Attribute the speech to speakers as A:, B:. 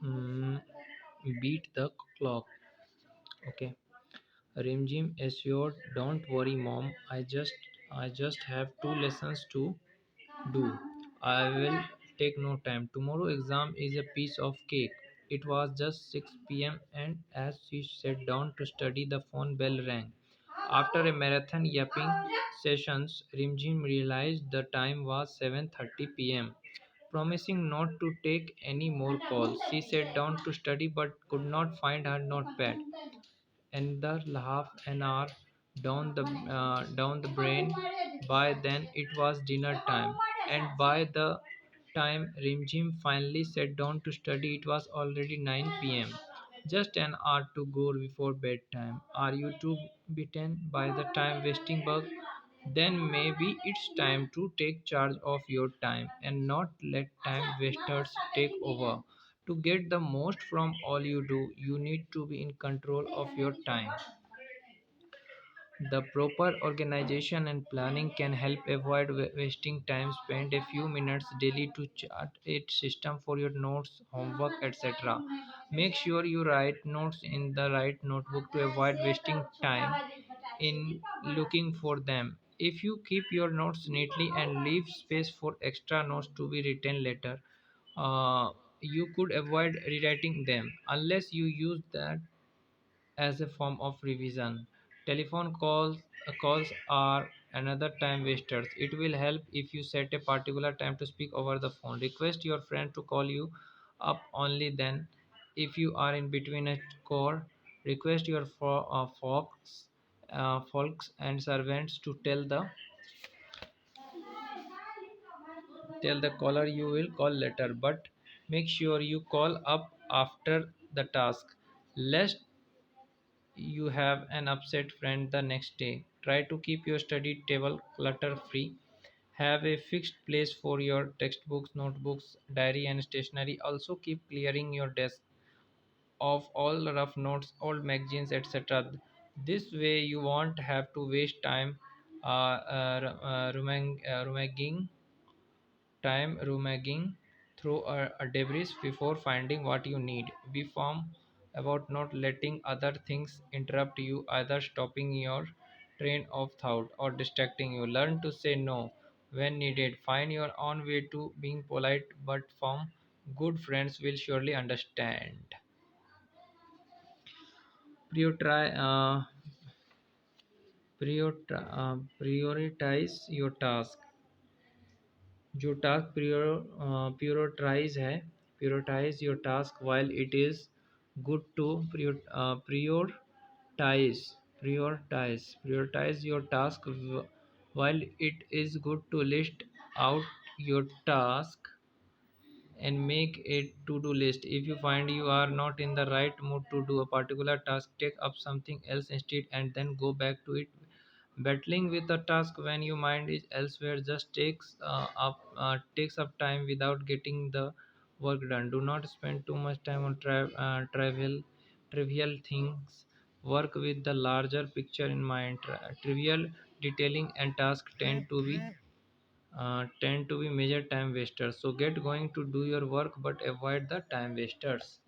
A: Mm, Beat the clock. Okay. Rimjim assured, "Don't worry, mom. I just have two lessons to do. I will take no time. Tomorrow exam is a piece of cake." It was just 6 p.m. and as she sat down to study, the phone bell rang. After a marathon yapping sessions, Rimjim realized the time was 7:30 p.m. Promising not to take any more calls, she sat down to study but could not find her notepad. Another half an hour down the brain. By then it was dinner time, and by the time Rimjim finally sat down to study, it was already 9 p.m. Just an hour to go before bedtime. Are you too beaten by the time wasting bug? Then maybe it's time to take charge of your time and not let time wasters take over. To get the most from all you do, you need to be in control of your time. The proper organization and planning can help avoid wasting time. Spend a few minutes daily to chart a system for your notes, homework, etc. Make sure you write notes in the right notebook to avoid wasting time in looking for them. If you keep your notes neatly and leave space for extra notes to be written later, you could avoid rewriting them unless you use that as a form of revision. Telephone calls are another time wasters. It will help if you set a particular time to speak over the phone. Request your friend to call you up only then. If you are in between a call, request your folks and servants to tell the caller you will call later, but make sure you call up after the task, lest you have an upset friend the next day. Try to keep your study table clutter free. Have a fixed place for your textbooks, notebooks, diary, and stationery. Also, keep clearing your desk of all rough notes, old magazines, etc. This way, you won't have to waste rummaging through a debris before finding what you need. Be firm about not letting other things interrupt you, either stopping your train of thought or distracting you. Learn to say no when needed. Find your own way to being polite but firm. Good friends will surely understand. Prioritize, prioritize your task. जो task prioritize है, prioritize your task while it is good to prioritize your task while it is good to list out your task and make a to-do list. If you find you are not in the right mood to do a particular task, take up something else instead and then go back to it. Battling with a task when your mind is elsewhere just takes up time without getting the work done. Do not spend too much time on trivial things. Work with the larger picture in mind. Trivial detailing and tasks tend to be major time wasters. So get going to do your work but avoid the time wasters.